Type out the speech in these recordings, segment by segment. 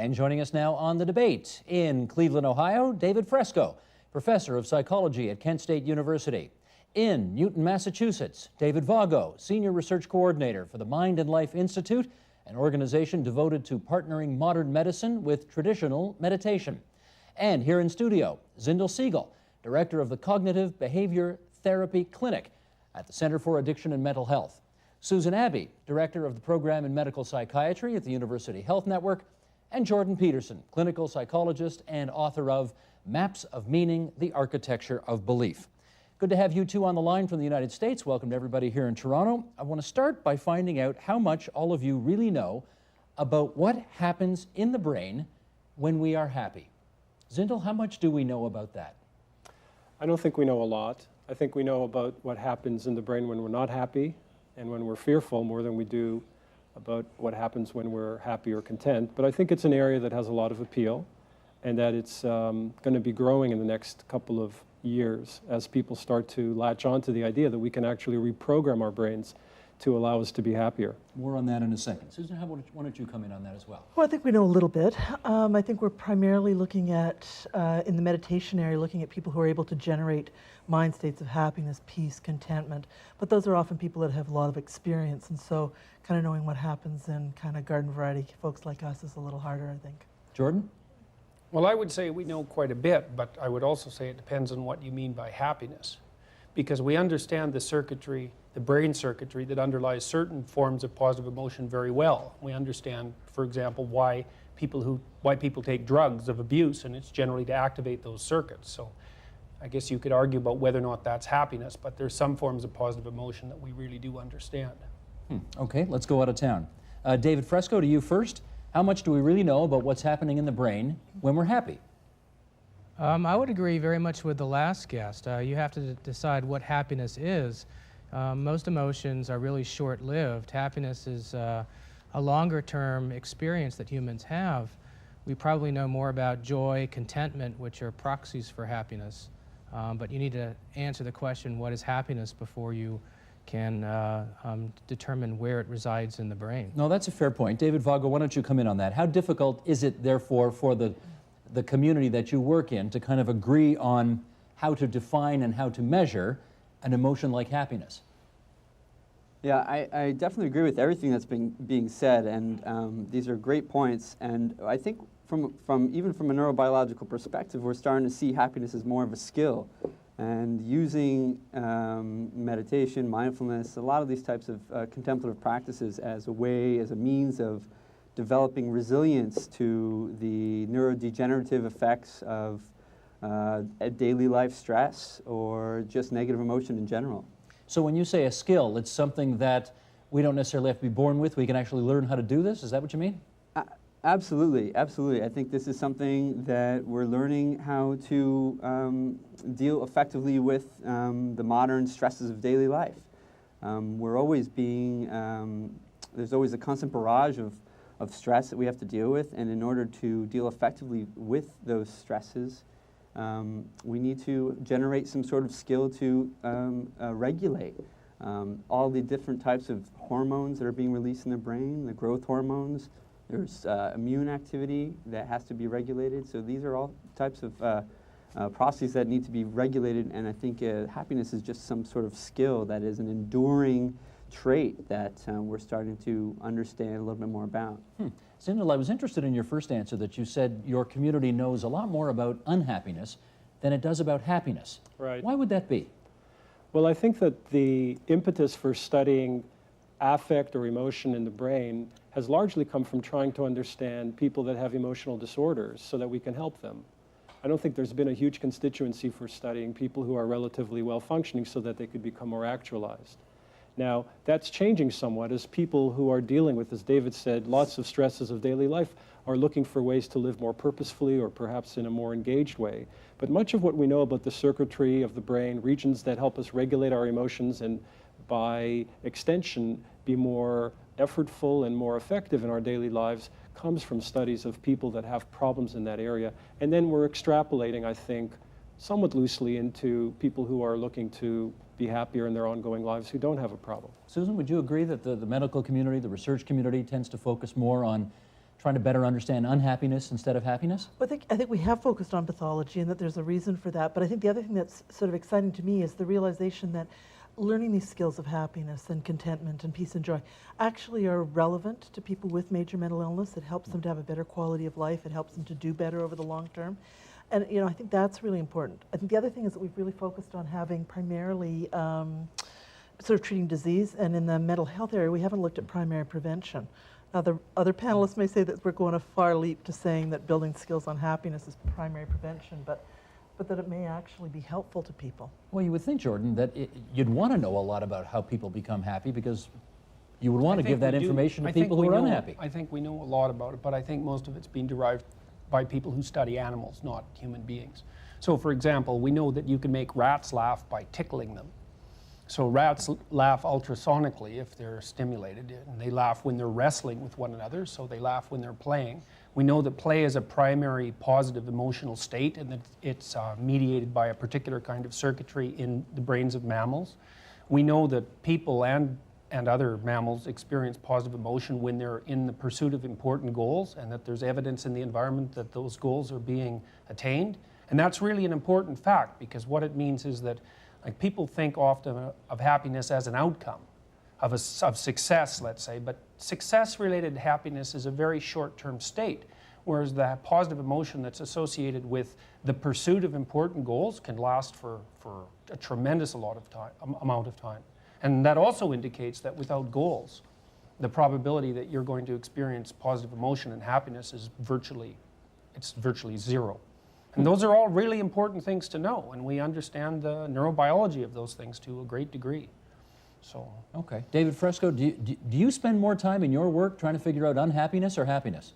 And joining us now on the debate in Cleveland, Ohio, David Fresco, professor of psychology at Kent State University. In Newton, Massachusetts, David Vago, senior research coordinator for the Mind and Life Institute, an organization devoted to partnering modern medicine with traditional meditation. And here in studio, Zindel Siegel, director of the Cognitive Behavior Therapy Clinic at the Center for Addiction and Mental Health. Susan Abbey, director of the program in medical psychiatry at the University Health Network, and Jordan Peterson, clinical psychologist and author of Maps of Meaning, the Architecture of Belief. Good to have you two on the line from the United States. Welcome to everybody here in Toronto. I want to start by finding out how much all of you really know about what happens in the brain when we are happy. Zindel, how much do we know about that? I don't think we know a lot. I think we know about what happens in the brain when we're not happy and when we're fearful more than we do about what happens when we're happy or content. But I think it's an area that has a lot of appeal and that it's going to be growing in the next couple of years as people start to latch on to the idea that we can actually reprogram our brains to allow us to be happier. More on that in a second. Susan, why don't you come in on that as well? Well, I think we know a little bit. I think we're primarily looking at, in the meditation area, looking at people who are able to generate mind states of happiness, peace, contentment. But those are often people that have a lot of experience. And so kind of knowing what happens in kind of garden variety folks like us is a little harder, I think. Jordan? Well, I would say we know quite a bit, but I would also say it depends on what you mean by happiness. Because we understand the circuitry, the brain circuitry that underlies certain forms of positive emotion very well. We understand, for example, why people take drugs of abuse, and it's generally to activate those circuits. So I guess you could argue about whether or not that's happiness, but there's some forms of positive emotion that we really do understand. Okay, let's go out of town. David Fresco, to you first. How much do we really know about what's happening in the brain when we're happy? I would agree very much with the last guest. You have to decide what happiness is. Most emotions are really short-lived. Happiness is a longer-term experience that humans have. We probably know more about joy, contentment, which are proxies for happiness. But you need to answer the question, what is happiness, before you can determine where it resides in the brain. No, that's a fair point. David Vago, why don't you come in on that? How difficult is it, therefore, for the community that you work in to kind of agree on how to define and how to measure an emotion like happiness? Yeah, I definitely agree with everything that's being said, and these are great points. And I think even from a neurobiological perspective, we're starting to see happiness as more of a skill. And using meditation, mindfulness, a lot of these types of contemplative practices as a means of developing resilience to the neurodegenerative effects of daily life stress or just negative emotion in general. So when you say a skill, it's something that we don't necessarily have to be born with. We can actually learn how to do this. Is that what you mean? Absolutely, absolutely. I think this is something that we're learning how to deal effectively with the modern stresses of daily life. We're always there's always a constant barrage of stress that we have to deal with, and in order to deal effectively with those stresses, we need to generate some sort of skill to regulate all the different types of hormones that are being released in the brain, the growth hormones. There's immune activity that has to be regulated. So these are all types of processes that need to be regulated, and I think happiness is just some sort of skill that is an enduring trait that we're starting to understand a little bit more about. Zindel, I was interested in your first answer that you said your community knows a lot more about unhappiness than it does about happiness. Right. Why would that be? Well, I think that the impetus for studying affect or emotion in the brain has largely come from trying to understand people that have emotional disorders so that we can help them. I don't think there's been a huge constituency for studying people who are relatively well-functioning so that they could become more actualized. Now, that's changing somewhat as people who are dealing with, as David said, lots of stresses of daily life are looking for ways to live more purposefully or perhaps in a more engaged way. But much of what we know about the circuitry of the brain, regions that help us regulate our emotions and by extension be more effortful and more effective in our daily lives, comes from studies of people that have problems in that area. And then we're extrapolating, I think, somewhat loosely into people who are looking to be happier in their ongoing lives who don't have a problem. Susan, would you agree that the medical community, the research community tends to focus more on trying to better understand unhappiness instead of happiness? Well, I think we have focused on pathology and that there's a reason for that. But I think the other thing that's sort of exciting to me is the realization that learning these skills of happiness and contentment and peace and joy actually are relevant to people with major mental illness. It helps them to have a better quality of life. It helps them to do better over the long term. And I think that's really important. I think the other thing is that we've really focused on having primarily sort of treating disease, and in the mental health area, we haven't looked at primary prevention. Now, the other panelists may say that we're going a far leap to saying that building skills on happiness is primary prevention, but that it may actually be helpful to people. Well, you would think, Jordan, that you'd want to know a lot about how people become happy, because you would want to give that information to people who are unhappy. I think we know a lot about it, but I think most of it's being derived by people who study animals, not human beings. So, for example, we know that you can make rats laugh by tickling them. So rats laugh ultrasonically if they're stimulated, and they laugh when they're wrestling with one another, so they laugh when they're playing. We know that play is a primary positive emotional state, and that it's mediated by a particular kind of circuitry in the brains of mammals. We know that people and other mammals experience positive emotion when they're in the pursuit of important goals, and that there's evidence in the environment that those goals are being attained. And that's really an important fact, because what it means is that people think often of happiness as an outcome of success, let's say, but success-related happiness is a very short-term state, whereas the positive emotion that's associated with the pursuit of important goals can last for a tremendous amount of time. And that also indicates that without goals, the probability that you're going to experience positive emotion and happiness is virtually zero. And those are all really important things to know, and we understand the neurobiology of those things to a great degree. So, okay. David Fresco, do you spend more time in your work trying to figure out unhappiness or happiness?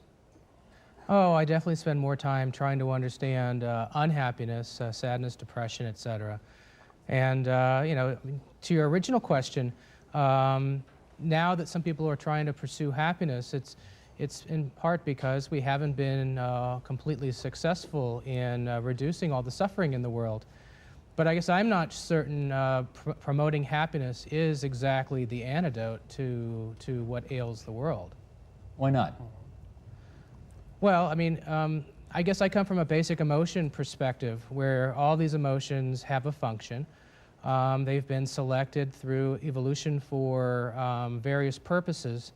Oh, I definitely spend more time trying to understand unhappiness, sadness, depression, etc. And, to your original question, now that some people are trying to pursue happiness, it's in part because we haven't been completely successful in reducing all the suffering in the world. But I guess I'm not certain promoting happiness is exactly the antidote to what ails the world. Why not? Well, I mean, I guess I come from a basic emotion perspective where all these emotions have a function. They've been selected through evolution for various purposes.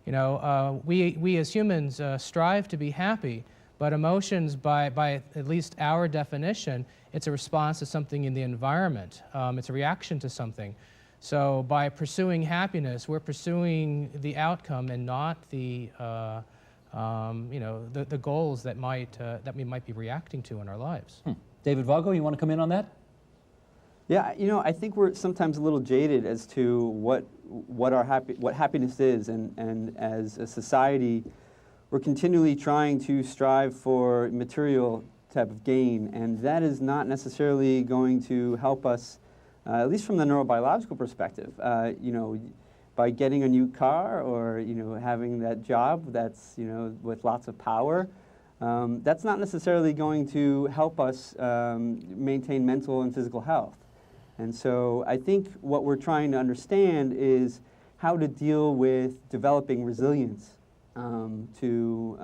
We as humans strive to be happy, but emotions, by at least our definition, it's a response to something in the environment. It's a reaction to something. So by pursuing happiness, we're pursuing the outcome and not the goals that we might be reacting to in our lives. David Vago, you want to come in on that? Yeah, I think we're sometimes a little jaded as to what happiness is, and as a society, we're continually trying to strive for material type of gain, and that is not necessarily going to help us, at least from the neurobiological perspective. By getting a new car or having that job that's with lots of power. That's not necessarily going to help us maintain mental and physical health. And so I think what we're trying to understand is how to deal with developing resilience to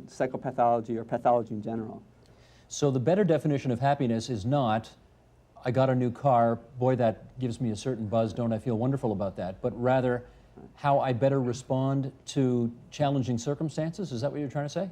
psychopathology or pathology in general. So the better definition of happiness is not, I got a new car, boy, that gives me a certain buzz, don't I feel wonderful about that, but rather how I better respond to challenging circumstances? Is that what you're trying to say?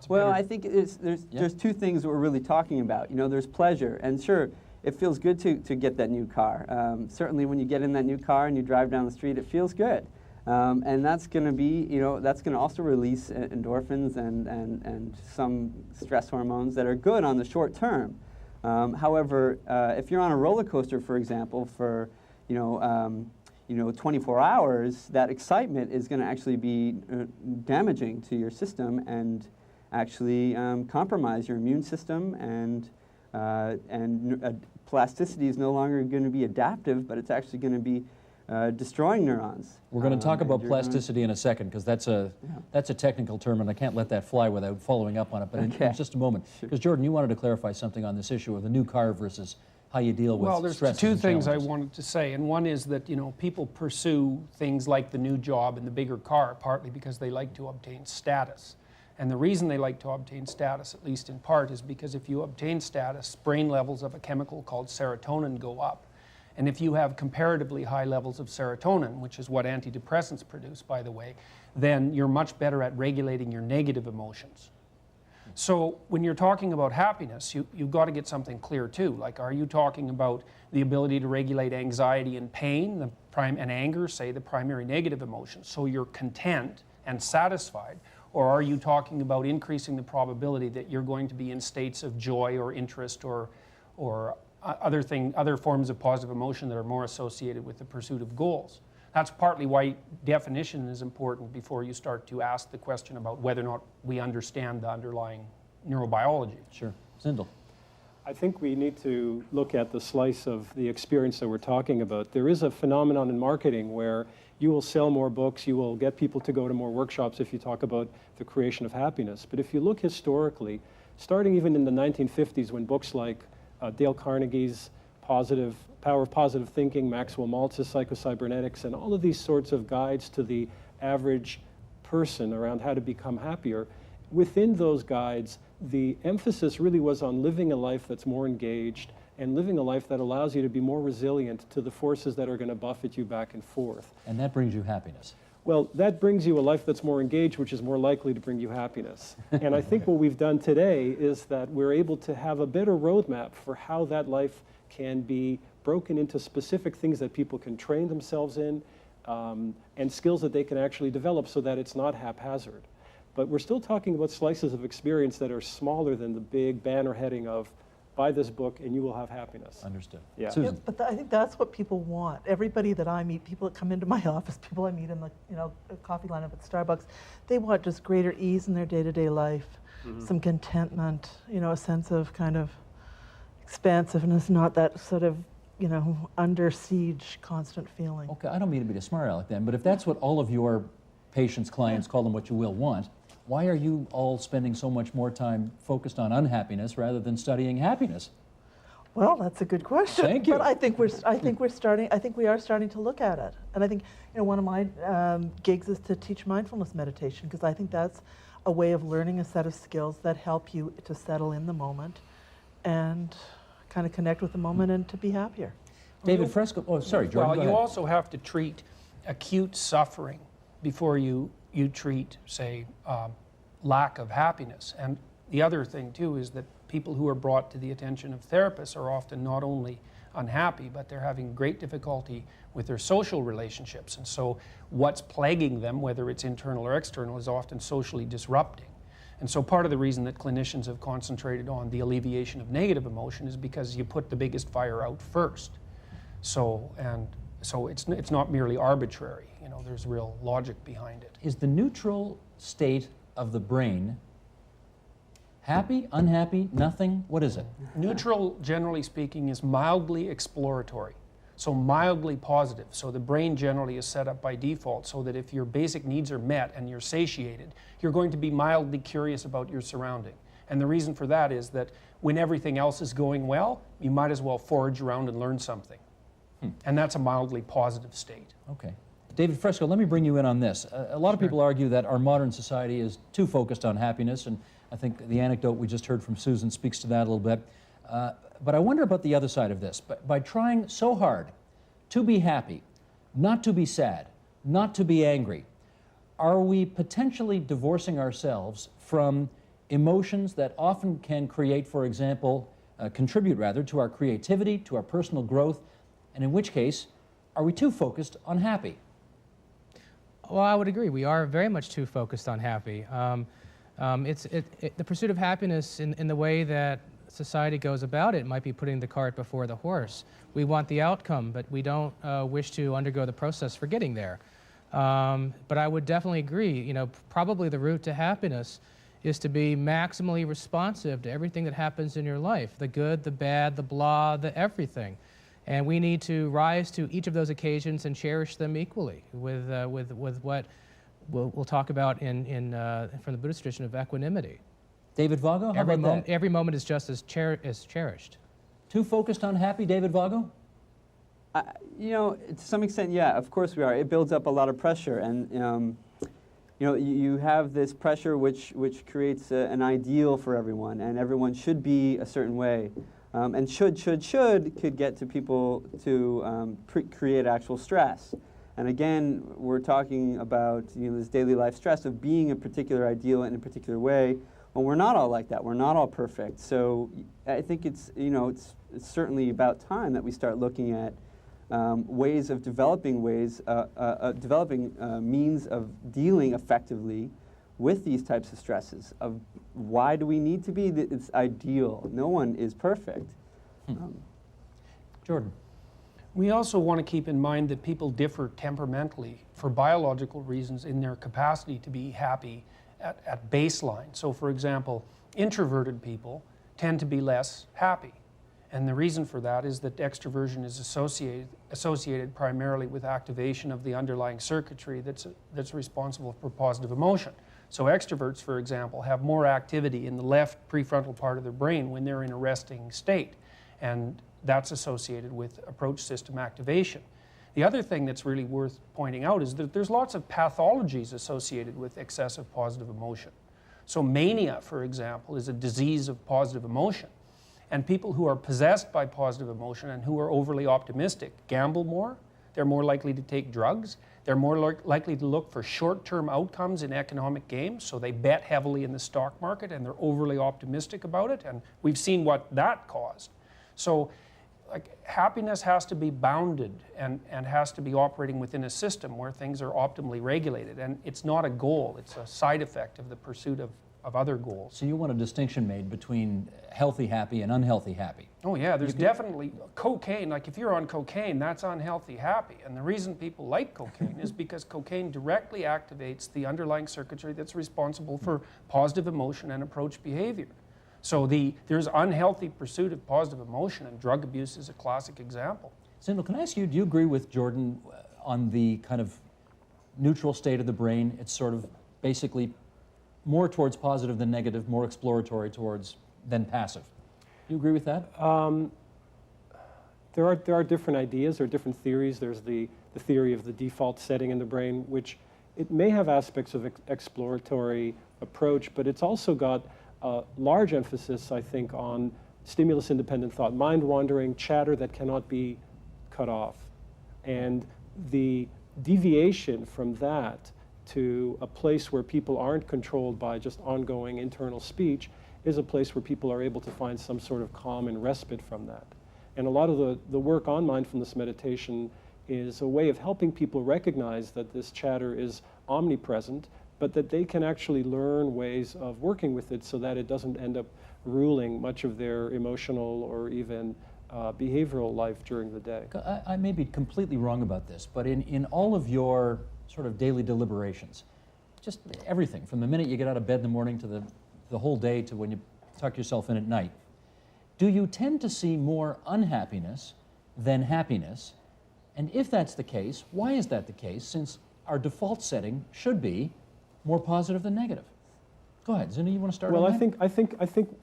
Well, I think there's two things that we're really talking about. There's pleasure, and sure, it feels good to get that new car. Certainly when you get in that new car and you drive down the street, it feels good. And that's going to be, that's going to also release endorphins and some stress hormones that are good on the short term. However, if you're on a roller coaster, for example, for 24 hours, that excitement is going to actually be damaging to your system and actually compromise your immune system, and plasticity is no longer going to be adaptive, but it's actually going to be destroying neurons. We're going to talk about plasticity in a second, because that's a technical term, and I can't let that fly without following up on it. But in just a moment, because Jordan, you wanted to clarify something on this issue of the new car versus how you deal with Well, there's stresses two and things I challenges. wanted to say, and one is that, you know, people pursue things like the new job and the bigger car partly because they like to obtain status. And the reason they like to obtain status, at least in part, is because if you obtain status, brain levels of a chemical called serotonin go up. And if you have comparatively high levels of serotonin, which is what antidepressants produce, by the way, then you're much better at regulating your negative emotions. So when you're talking about happiness, you've got to get something clear too. Like, are you talking about the ability to regulate anxiety and pain, and anger, say, the primary negative emotions, so you're content and satisfied? Or are you talking about increasing the probability that you're going to be in states of joy or interest or other forms of positive emotion that are more associated with the pursuit of goals? That's partly why definition is important before you start to ask the question about whether or not we understand the underlying neurobiology. Sure. Zindel. I think we need to look at the slice of the experience that we're talking about. There is a phenomenon in marketing where you will sell more books, you will get people to go to more workshops if you talk about the creation of happiness. But if you look historically, starting even in the 1950s when books like Dale Carnegie's Power of Positive Thinking, Maxwell Maltz's Psychocybernetics, and all of these sorts of guides to the average person around how to become happier, within those guides, the emphasis really was on living a life that's more engaged and living a life that allows you to be more resilient to the forces that are going to buffet you back and forth. And that brings you happiness. Well, that brings you a life that's more engaged, which is more likely to bring you happiness. And I think what we've done today is that we're able to have a better roadmap for how that life can be broken into specific things that people can train themselves in, and skills that they can actually develop so that it's not haphazard. But we're still talking about slices of experience that are smaller than the big banner heading of, buy this book and you will have happiness. Understood. Yeah. Susan. Yeah, but I think that's what people want. Everybody that I meet, people that come into my office, people I meet in the coffee lineup at Starbucks, they want just greater ease in their day-to-day life, some contentment, a sense of kind of expansiveness, not that sort of under siege constant feeling. Okay, I don't mean to be a smart aleck then, but if that's what all of your patients, clients, call them what you will, want, why are you all spending so much more time focused on unhappiness rather than studying happiness? Well, that's a good question. Thank you. But I think we are starting to look at it. And I think one of my gigs is to teach mindfulness meditation, because I think that's a way of learning a set of skills that help you to settle in the moment and kind of connect with the moment and to be happier. David Fresco, oh, sorry, Jordan, Well, go you ahead. also have to treat acute suffering before you treat, say, lack of happiness. And the other thing, too, is that people who are brought to the attention of therapists are often not only unhappy, but they're having great difficulty with their social relationships. And so what's plaguing them, whether it's internal or external, is often socially disrupting. And so part of the reason that clinicians have concentrated on the alleviation of negative emotion is because you put the biggest fire out first. So it's not merely arbitrary. There's real logic behind it. Is the neutral state of the brain happy, unhappy, nothing? What is it? Neutral, generally speaking, is mildly exploratory, so mildly positive. So the brain generally is set up by default so that if your basic needs are met and you're satiated, you're going to be mildly curious about your surrounding. And the reason for that is that when everything else is going well, you might as well forage around and learn something. And that's a mildly positive state. Okay. David Fresco, let me bring you in on this. A lot of people argue that our modern society is too focused on happiness, and I think the anecdote we just heard from Susan speaks to that a little bit. But I wonder about the other side of this. By trying so hard to be happy, not to be sad, not to be angry, are we potentially divorcing ourselves from emotions that often can create, for example, contribute rather, to our creativity, to our personal growth, and in which case, are we too focused on happy? Well, I would agree. We are very much too focused on happy. The pursuit of happiness in the way that society goes about it might be putting the cart before the horse. We want the outcome, but we don't wish to undergo the process for getting there. But I would definitely agree, probably the route to happiness is to be maximally responsive to everything that happens in your life, the good, the bad, the blah, the everything. And we need to rise to each of those occasions and cherish them equally with what we'll talk about from the Buddhist tradition of equanimity. David Vago, how about that? Every moment is just as cherished. Too focused on happy, David Vago? You know, to some extent, yeah, of course we are. It builds up a lot of pressure, and you know, you have this pressure which creates an ideal for everyone, and everyone should be a certain way. And should could get to people to create actual stress. And again, we're talking about, you know, this daily life stress of being a particular ideal in a particular way. Well, we're not all like that. We're not all perfect. So I think it's, you know, it's certainly about time that we start looking at ways of developing means of dealing effectively with these types of stresses. Of why do we need to be? It's ideal. No one is perfect. Jordan. We also want to keep in mind that people differ temperamentally for biological reasons in their capacity to be happy at baseline. So for example, introverted people tend to be less happy. And the reason for that is that extroversion is associated primarily with activation of the underlying circuitry that's responsible for positive emotion. So extroverts, for example, have more activity in the left prefrontal part of their brain when they're in a resting state. And that's associated with approach system activation. The other thing that's really worth pointing out is that there's lots of pathologies associated with excessive positive emotion. So mania, for example, is a disease of positive emotion. And people who are possessed by positive emotion and who are overly optimistic gamble more, they're more likely to take drugs, they're more likely to look for short-term outcomes in economic games, so they bet heavily in the stock market and they're overly optimistic about it, and we've seen what that caused. So like, happiness has to be bounded and has to be operating within a system where things are optimally regulated, and it's not a goal, it's a side effect of the pursuit of other goals. So you want a distinction made between healthy happy and unhealthy happy? Oh yeah, there's definitely cocaine. Like if you're on cocaine, that's unhealthy happy. And the reason people like cocaine is because cocaine directly activates the underlying circuitry that's responsible for positive emotion and approach behavior. So there's unhealthy pursuit of positive emotion, and drug abuse is a classic example. Zindel, can I ask you, do you agree with Jordan on the kind of neutral state of the brain? It's sort of basically more towards positive than negative, more exploratory than passive. Do you agree with that? There are different ideas, there are different theories. There's the theory of the default setting in the brain, which it may have aspects of exploratory approach, but it's also got a large emphasis, I think, on stimulus-independent thought, mind-wandering chatter that cannot be cut off. And the deviation from that to a place where people aren't controlled by just ongoing internal speech is a place where people are able to find some sort of calm and respite from that. And a lot of the work on mindfulness meditation is a way of helping people recognize that this chatter is omnipresent, but that they can actually learn ways of working with it so that it doesn't end up ruling much of their emotional or even behavioral life during the day. I may be completely wrong about this, but in all of your sort of daily deliberations, just everything, from the minute you get out of bed in the morning to the whole day to when you tuck yourself in at night, do you tend to see more unhappiness than happiness? And if that's the case, why is that the case, since our default setting should be more positive than negative? Go ahead, Zindel, you want to start on that? Well, I think,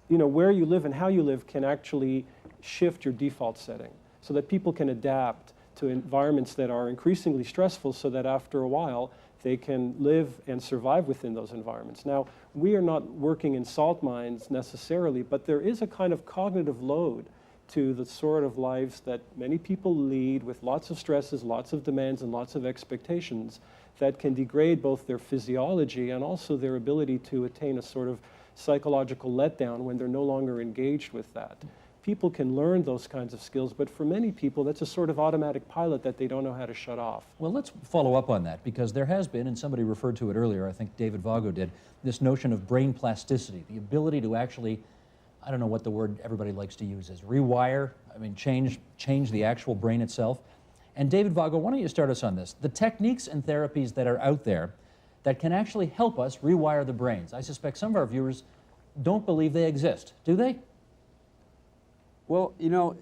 you know, where you live and how you live can actually shift your default setting so that people can adapt to environments that are increasingly stressful so that after a while they can live and survive within those environments. Now, we are not working in salt mines necessarily, but there is a kind of cognitive load to the sort of lives that many people lead with lots of stresses, lots of demands, and lots of expectations that can degrade both their physiology and also their ability to attain a sort of psychological letdown when they're no longer engaged with that. People can learn those kinds of skills, but for many people, that's a sort of automatic pilot that they don't know how to shut off. Well, let's follow up on that, because there has been, and somebody referred to it earlier, I think David Vago did, this notion of brain plasticity, the ability to actually, I don't know what the word everybody likes to use is, rewire, I mean, change the actual brain itself. And David Vago, why don't you start us on this? The techniques and therapies that are out there that can actually help us rewire the brains. I suspect some of our viewers don't believe they exist, do they? Well, you know,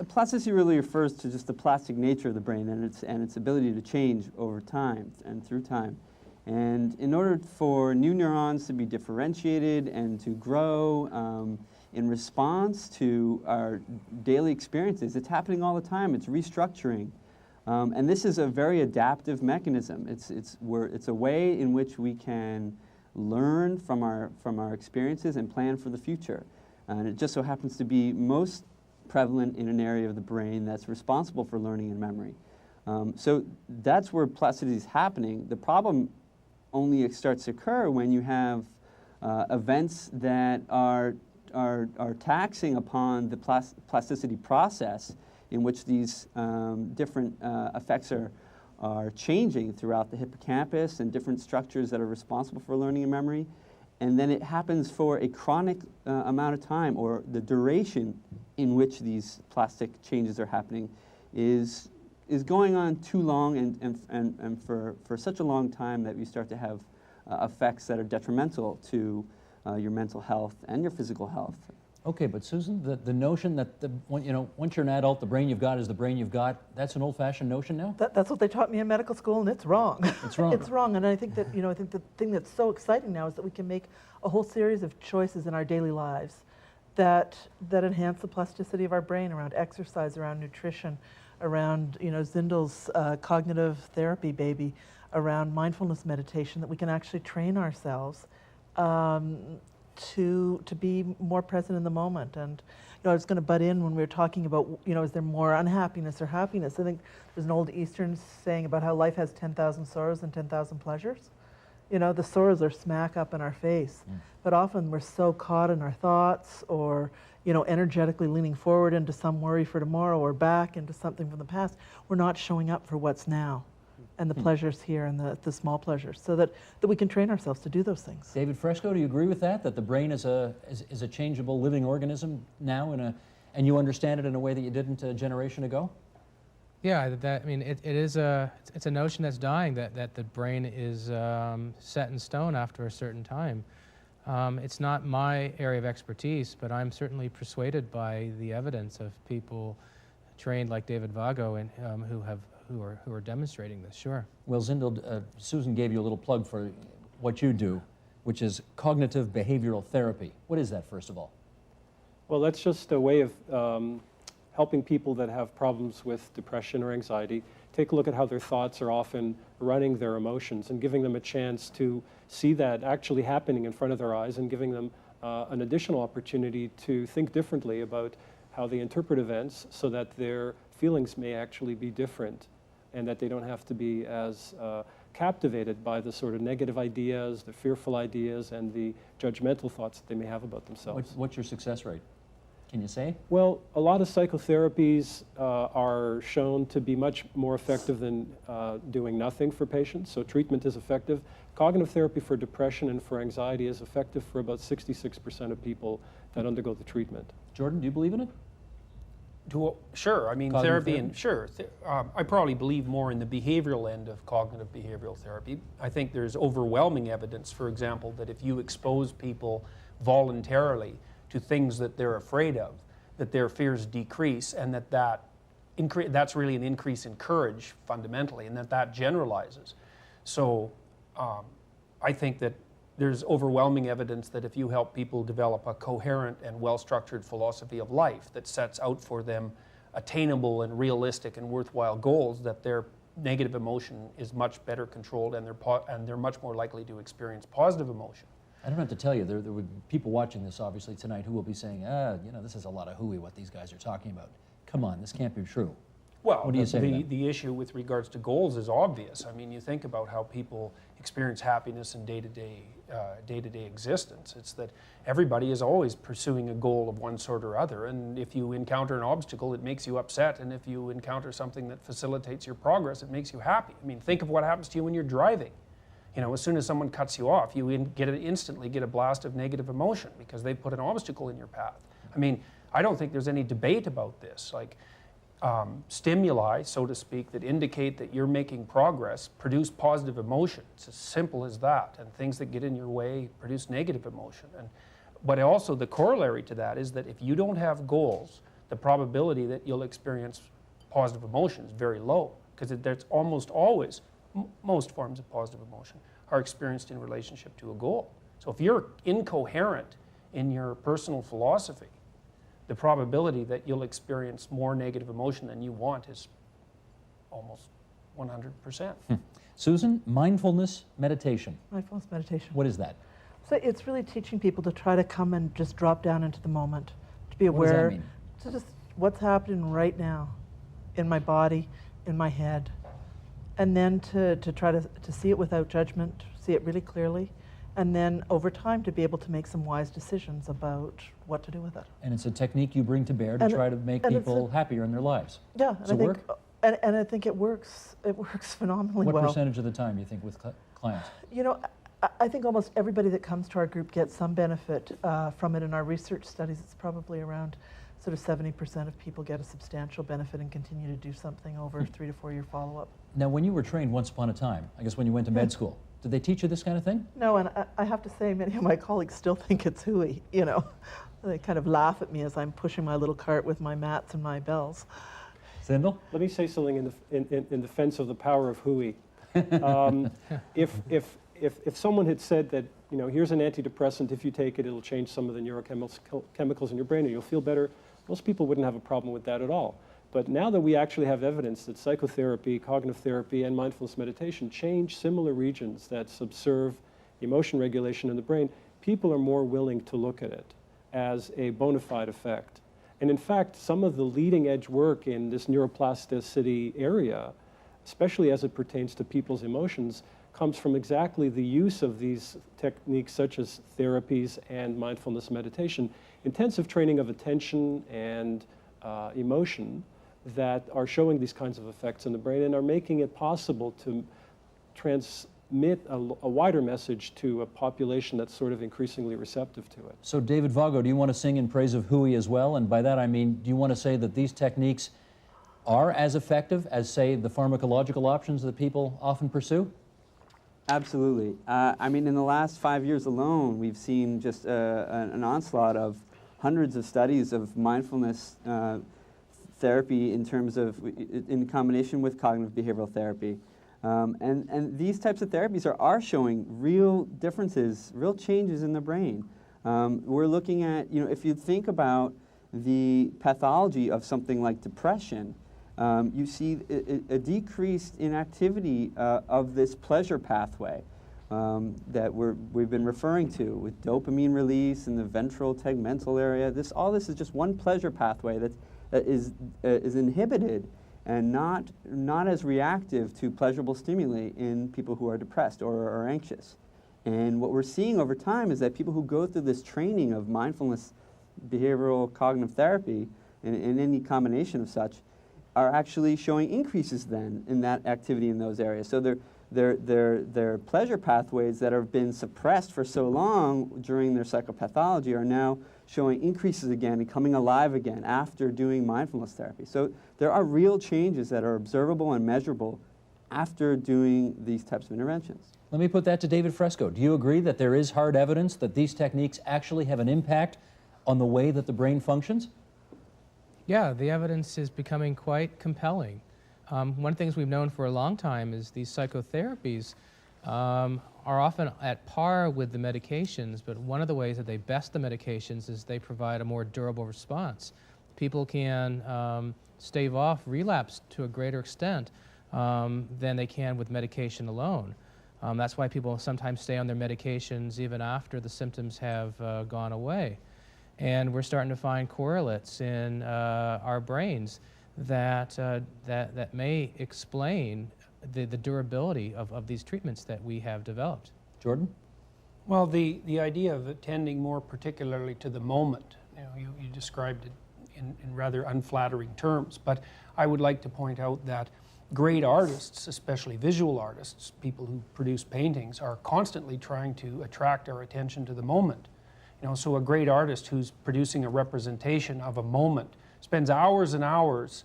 plasticity really refers to just the plastic nature of the brain and its ability to change over time and through time. And in order for new neurons to be differentiated and to grow, in response to our daily experiences. It's happening all the time. It's restructuring. And this is a very adaptive mechanism. It's a way in which we can learn from our experiences and plan for the future. And it just so happens to be most prevalent in an area of the brain that's responsible for learning and memory. So that's where plasticity is happening. The problem only starts to occur when you have events that are taxing upon the plasticity process in which these different effects are changing throughout the hippocampus and different structures that are responsible for learning and memory. And then it happens for a chronic amount of time, or the duration in which these plastic changes are happening is going on too long and for such a long time that you start to have effects that are detrimental to your mental health and your physical health. Okay, but Susan, the notion that once you're an adult, the brain you've got is the brain you've got, that's an old-fashioned notion now? That's what they taught me in medical school, and it's wrong. It's wrong. It's wrong, and I think that I think the thing that's so exciting now is that we can make a whole series of choices in our daily lives that enhance the plasticity of our brain around exercise, around nutrition, around Zindel's cognitive therapy baby, around mindfulness meditation, that we can actually train ourselves to be more present in the moment. And I was going to butt in when we were talking about is there more unhappiness or happiness. I think there's an old Eastern saying about how life has 10,000 sorrows and 10,000 pleasures. The sorrows are smack up in our face, but often we're so caught in our thoughts, or energetically leaning forward into some worry for tomorrow, or back into something from the past. We're not showing up for what's now and the pleasures here and the small pleasures, so that we can train ourselves to do those things. David Fresco, do you agree with that the brain is a changeable living organism now, and you understand it in a way that you didn't a generation ago? Yeah, it's a notion that's dying, that the brain is set in stone after a certain time. It's not my area of expertise, but I'm certainly persuaded by the evidence of people trained like David Vago and who are demonstrating this. Sure. Well, Zindel, Susan gave you a little plug for what you do, which is cognitive behavioral therapy. What is that, first of all? Well, that's just a way of helping people that have problems with depression or anxiety take a look at how their thoughts are often running their emotions, and giving them a chance to see that actually happening in front of their eyes, and giving them an additional opportunity to think differently about how they interpret events, so that their feelings may actually be different, and that they don't have to be as captivated by the sort of negative ideas, the fearful ideas, and the judgmental thoughts that they may have about themselves. What's your success rate? Can you say? Well, a lot of psychotherapies are shown to be much more effective than doing nothing for patients, so treatment is effective. Cognitive therapy for depression and for anxiety is effective for about 66% of people that undergo the treatment. Jordan, do you believe in it? Sure, I mean, therapy, and sure. I probably believe more in the behavioral end of cognitive behavioral therapy. I think there's overwhelming evidence, for example, that if you expose people voluntarily to things that they're afraid of, that their fears decrease, and that's really an increase in courage fundamentally, and that generalizes. So I think that there's overwhelming evidence that if you help people develop a coherent and well-structured philosophy of life that sets out for them attainable and realistic and worthwhile goals, that their negative emotion is much better controlled, and they're much more likely to experience positive emotion. I don't have to tell you, there would be people watching this obviously tonight who will be saying, this is a lot of hooey what these guys are talking about. Come on, this can't be true. Well, what do you say to that? The issue with regards to goals is obvious. I mean, you think about how people experience happiness in day-to-day existence. It's that everybody is always pursuing a goal of one sort or other, and if you encounter an obstacle, it makes you upset, and if you encounter something that facilitates your progress, it makes you happy. I mean, think of what happens to you when you're driving. As soon as someone cuts you off, you instantly get a blast of negative emotion because they put an obstacle in your path. I mean, I don't think there's any debate about this. Like, stimuli, so to speak, that indicate that you're making progress produce positive emotion. It's as simple as that. And things that get in your way produce negative emotion. But also the corollary to that is that if you don't have goals, the probability that you'll experience positive emotion is very low, because there's almost always, most forms of positive emotion are experienced in relationship to a goal. So if you're incoherent in your personal philosophy, the probability that you'll experience more negative emotion than you want is almost 100%. Susan, mindfulness meditation. Mindfulness meditation. What is that? So it's really teaching people to try to come and just drop down into the moment, to be What does that aware, mean? to just what's happening right now in my body, in my head, and then to try to see it without judgment, see it really clearly, and then over time to be able to make some wise decisions about what to do with it. And it's a technique you bring to bear to And- try to make and it's people happier in their lives. Yeah, Does and it I work? think, and I think it works. It works phenomenally What well. percentage of the time, you think, with clients? You know, I think almost everybody that comes to our group gets some benefit from it. In our research studies, it's probably around sort of 70% of people get a substantial benefit and continue to do something over a 3 to 4 year follow-up. Now, when you were trained once upon a time, I guess when you went to med school, did they teach you this kind of thing? No, and I have to say, many of my colleagues still think it's hooey, you know. They kind of laugh at me as I'm pushing my little cart with my mats and my bells. Sindel? Let me say something in defense of the power of hooey. If someone had said that, you know, here's an antidepressant, if you take it, it'll change some of the neurochemicals in your brain and you'll feel better, most people wouldn't have a problem with that at all. But now that we actually have evidence that psychotherapy, cognitive therapy, and mindfulness meditation change similar regions that subserve emotion regulation in the brain, people are more willing to look at it as a bona fide effect. And in fact, some of the leading edge work in this neuroplasticity area, especially as it pertains to people's emotions, comes from exactly the use of these techniques such as therapies and mindfulness meditation, intensive training of attention and emotion that are showing these kinds of effects in the brain and are making it possible to transmit a wider message to a population that's sort of increasingly receptive to it. So, David Vago, do you want to sing in praise of hooey as well? And by that I mean, do you want to say that these techniques are as effective as, say, the pharmacological options that people often pursue? Absolutely. I mean, in the last 5 years alone, we've seen just an onslaught of hundreds of studies of mindfulness therapy in terms of, in combination with cognitive behavioral therapy. And these types of therapies are showing real differences, real changes in the brain. We're looking at, you know, if you think about the pathology of something like depression, you see a decreased inactivity of this pleasure pathway that we've been referring to with dopamine release in the ventral tegmental area. All this is just one pleasure pathway that is inhibited and not as reactive to pleasurable stimuli in people who are depressed or are anxious. And what we're seeing over time is that people who go through this training of mindfulness, behavioral cognitive therapy, and any combination of such, are actually showing increases then in that activity in those areas. So their pleasure pathways that have been suppressed for so long during their psychopathology are now showing increases again and coming alive again after doing mindfulness therapy. So there are real changes that are observable and measurable after doing these types of interventions. Let me put that to David Fresco. Do you agree that there is hard evidence that these techniques actually have an impact on the way that the brain functions? Yeah, the evidence is becoming quite compelling. One of the things we've known for a long time is these psychotherapies are often at par with the medications, but one of the ways that they best the medications is they provide a more durable response. People can stave off relapse to a greater extent than they can with medication alone. That's why people sometimes stay on their medications even after the symptoms have gone away. And we're starting to find correlates in our brains that may explain the durability of these treatments that we have developed. Jordan? Well, the idea of attending more particularly to the moment, you described it in rather unflattering terms, but I would like to point out that great artists, especially visual artists, people who produce paintings, are constantly trying to attract our attention to the moment. So a great artist who's producing a representation of a moment spends hours and hours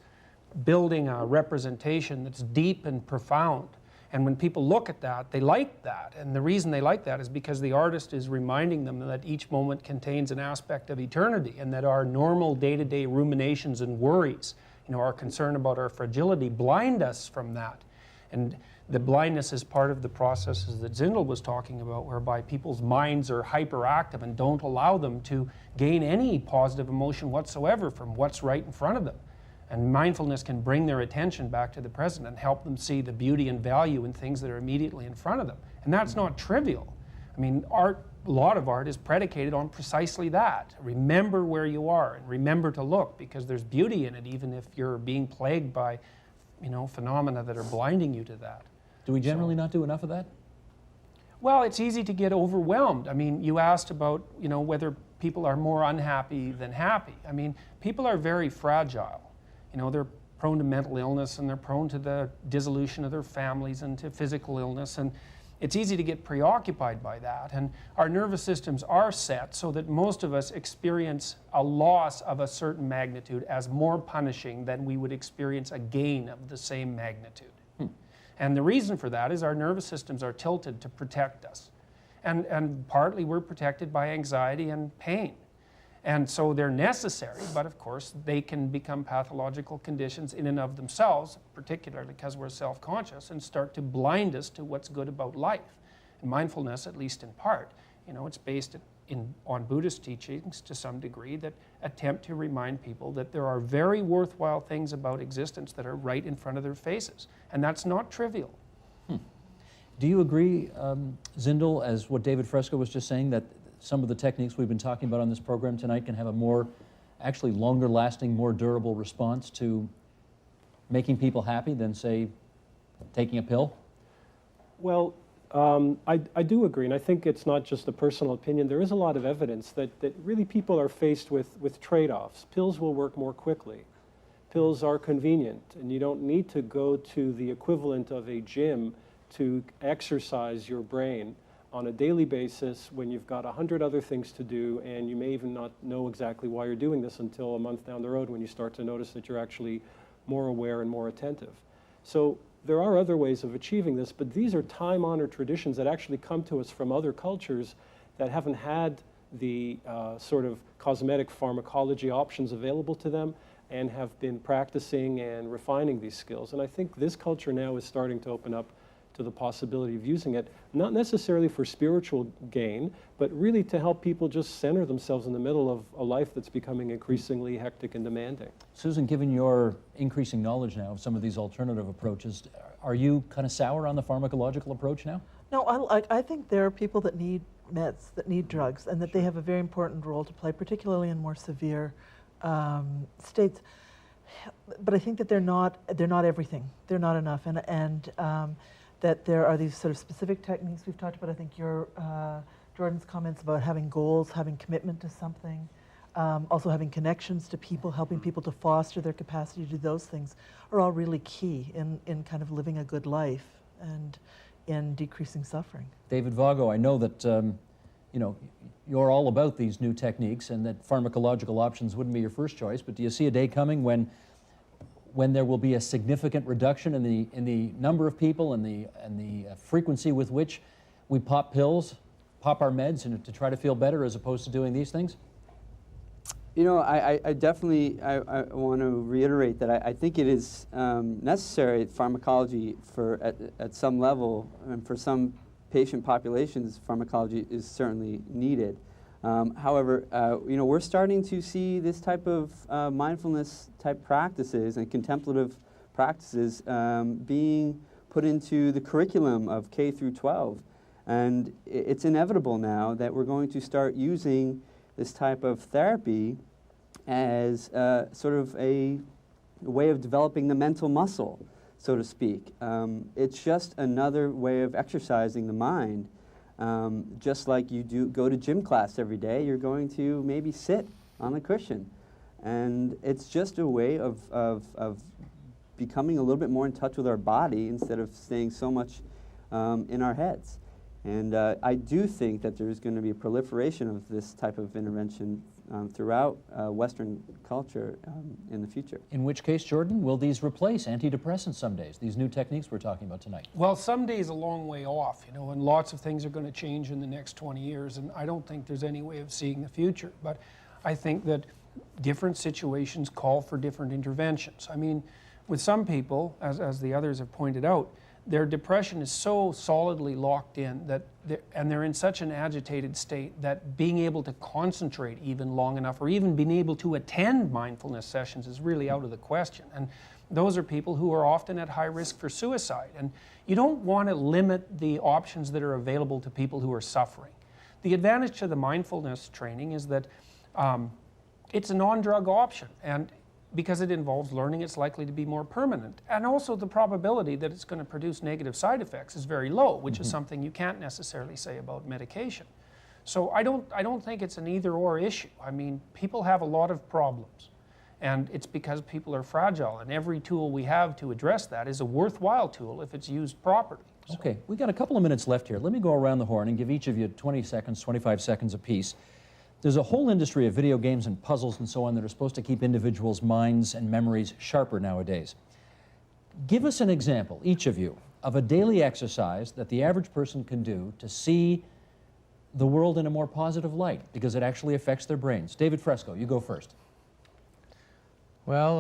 building a representation that's deep and profound. And when people look at that, they like that. And the reason they like that is because the artist is reminding them that each moment contains an aspect of eternity and that our normal day-to-day ruminations and worries, our concern about our fragility, blind us from that. And The blindness is part of the processes that Zindel was talking about, whereby people's minds are hyperactive and don't allow them to gain any positive emotion whatsoever from what's right in front of them. And mindfulness can bring their attention back to the present and help them see the beauty and value in things that are immediately in front of them. And that's not trivial. I mean, art, a lot of art is predicated on precisely that. Remember where you are and remember to look, because there's beauty in it, even if you're being plagued by, phenomena that are blinding you to that. Do we generally not do enough of that? Well, it's easy to get overwhelmed. I mean, you asked about, whether people are more unhappy than happy. I mean, people are very fragile. They're prone to mental illness, and they're prone to the dissolution of their families and to physical illness. And it's easy to get preoccupied by that. And our nervous systems are set so that most of us experience a loss of a certain magnitude as more punishing than we would experience a gain of the same magnitude. And the reason for that is our nervous systems are tilted to protect us. And partly we're protected by anxiety and pain. And so they're necessary, but of course they can become pathological conditions in and of themselves, particularly because we're self-conscious, and start to blind us to what's good about life. And mindfulness, at least in part, it's based on Buddhist teachings to some degree that attempt to remind people that there are very worthwhile things about existence that are right in front of their faces. And that's not trivial. Do you agree, Zindel, as what David Fresco was just saying, that some of the techniques we've been talking about on this program tonight can have a more, actually longer lasting, more durable response to making people happy than, say, taking a pill? Well, I do agree, and I think it's not just a personal opinion. There is a lot of evidence that really people are faced with trade-offs. Pills will work more quickly. Pills are convenient, and you don't need to go to the equivalent of a gym to exercise your brain on a daily basis when you've got 100 other things to do, and you may even not know exactly why you're doing this until a month down the road when you start to notice that you're actually more aware and more attentive. So there are other ways of achieving this, but these are time-honored traditions that actually come to us from other cultures that haven't had the sort of cosmetic pharmacology options available to them and have been practicing and refining these skills. And I think this culture now is starting to open up to the possibility of using it, not necessarily for spiritual gain, but really to help people just center themselves in the middle of a life that's becoming increasingly hectic and demanding. Susan, given your increasing knowledge now of some of these alternative approaches, are you kind of sour on the pharmacological approach now? No, I think there are people that need meds, that need drugs, and that they have a very important role to play, particularly in more severe states. But I think that they're not everything. They're not enough, and that there are these sort of specific techniques we've talked about. I think Jordan's comments about having goals, having commitment to something, also having connections to people, helping people to foster their capacity to do those things are all really key in kind of living a good life and in decreasing suffering. David Vago, I know that you're all about these new techniques and that pharmacological options wouldn't be your first choice, but do you see a day coming when there will be a significant reduction in the number of people and the frequency with which we pop pills, pop our meds, and to try to feel better as opposed to doing these things? I definitely want to reiterate that I think it is necessary pharmacology at some level, and for some patient populations, pharmacology is certainly needed. However, we're starting to see this type of mindfulness type practices and contemplative practices being put into the curriculum of K through 12. And it's inevitable now that we're going to start using this type of therapy as sort of a way of developing the mental muscle, so to speak. It's just another way of exercising the mind. Just like you do go to gym class every day, you're going to maybe sit on a cushion. And it's just a way of becoming a little bit more in touch with our body instead of staying so much in our heads. And I do think that there's going to be a proliferation of this type of intervention throughout Western culture in the future. In which case, Jordan, will these replace antidepressants some days, these new techniques we're talking about tonight? Well, someday is a long way off, and lots of things are going to change in the next 20 years, and I don't think there's any way of seeing the future. But I think that different situations call for different interventions. I mean, with some people, as the others have pointed out, their depression is so solidly locked in that they're in such an agitated state that being able to concentrate even long enough, or even being able to attend mindfulness sessions, is really out of the question. And those are people who are often at high risk for suicide. And you don't want to limit the options that are available to people who are suffering. The advantage to the mindfulness training is that it's a non-drug option, and because it involves learning, it's likely to be more permanent. And also the probability that it's going to produce negative side effects is very low, which is something you can't necessarily say about medication. So I don't think it's an either-or issue. I mean, people have a lot of problems, and it's because people are fragile, and every tool we have to address that is a worthwhile tool if it's used properly. So. Okay, we got a couple of minutes left here. Let me go around the horn and give each of you 20 seconds, 25 seconds apiece. There's a whole industry of video games and puzzles and so on that are supposed to keep individuals' minds and memories sharper nowadays. Give us an example, each of you, of a daily exercise that the average person can do to see the world in a more positive light, because it actually affects their brains. David Fresco, you go first. Well,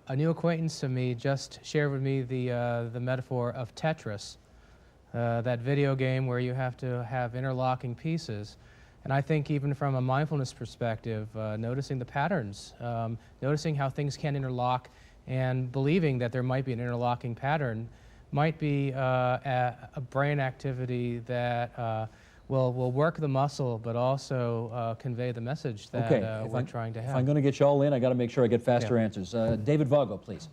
a new acquaintance to me just shared with me the metaphor of Tetris, that video game where you have to have interlocking pieces. And I think even from a mindfulness perspective, noticing the patterns, noticing how things can interlock, and believing that there might be an interlocking pattern might be a brain activity that will work the muscle, but also convey the message that we're trying to have. If I'm going to get you all in, I got to make sure I get faster answers. David Vago, please.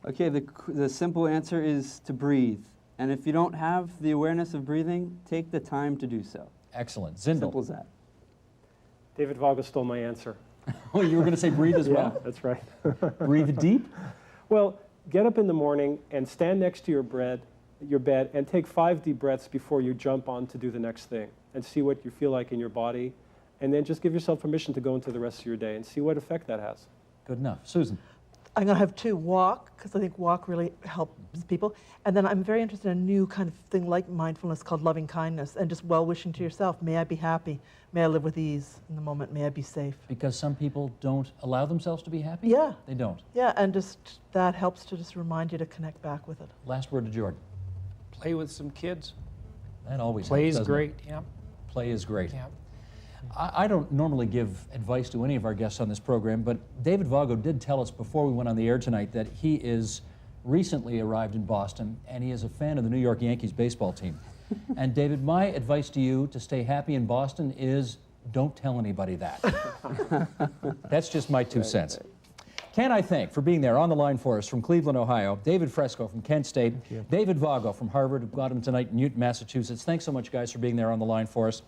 Okay, the simple answer is to breathe. And if you don't have the awareness of breathing, take the time to do so. Excellent. Zindel. Simple as that. David Vago stole my answer. Oh, you were going to say breathe as well? Yeah, that's right. Breathe deep? Well, get up in the morning and stand next to your bed and take 5 deep breaths before you jump on to do the next thing, and see what you feel like in your body, and then just give yourself permission to go into the rest of your day and see what effect that has. Good enough. Susan. I'm going to have 2. Walk, because I think walk really helps people. And then I'm very interested in a new kind of thing like mindfulness called loving kindness, and just well-wishing to yourself. May I be happy. May I live with ease in the moment. May I be safe. Because some people don't allow themselves to be happy? Yeah. They don't. Yeah, and just that helps to just remind you to connect back with it. Last word to Jordan. Play with some kids. That always Play helps, is doesn't great, it? yeah. Play is great. Yeah. I don't normally give advice to any of our guests on this program, but David Vago did tell us before we went on the air tonight that he is recently arrived in Boston, and he is a fan of the New York Yankees baseball team. And David, my advice to you to stay happy in Boston is don't tell anybody that. That's just my 2 cents. Can I thank, for being there on the line for us from Cleveland, Ohio, David Fresco from Kent State, David Vago from Harvard, who got him tonight in Newton, Massachusetts. Thanks so much, guys, for being there on the line for us.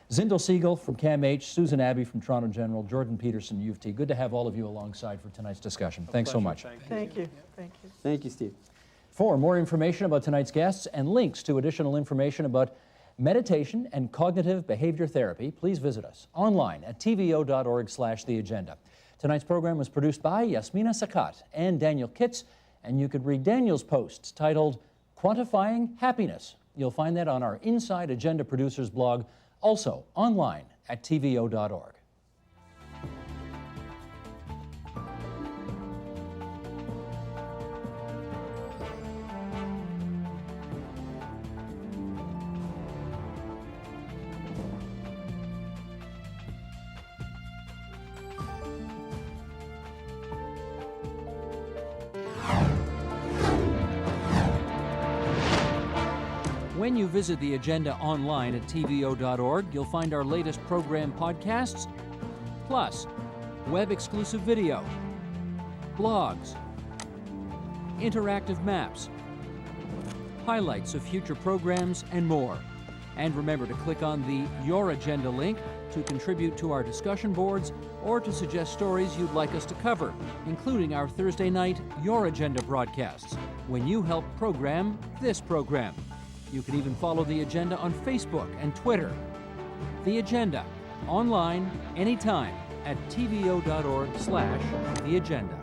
Zindel Siegel from CAMH, Susan Abbey from Toronto General, Jordan Peterson, U of T. Good to have all of you alongside for tonight's discussion. Thanks so much. Thank you. Thank you. Thank you, Steve. For more information about tonight's guests and links to additional information about meditation and cognitive behavior therapy, please visit us online at tvo.org/theagenda. Tonight's program was produced by Yasmina Sakat and Daniel Kitts, and you could read Daniel's posts titled Quantifying Happiness. You'll find that on our Inside Agenda Producers blog, also online at tvo.org. When you visit the agenda online at tvo.org, you'll find our latest program podcasts, plus web-exclusive video, blogs, interactive maps, highlights of future programs, and more. And remember to click on the Your Agenda link to contribute to our discussion boards or to suggest stories you'd like us to cover, including our Thursday night Your Agenda broadcasts, when you help program this program. You can even follow The Agenda on Facebook and Twitter. The Agenda, online, anytime, at tvo.org/theagenda.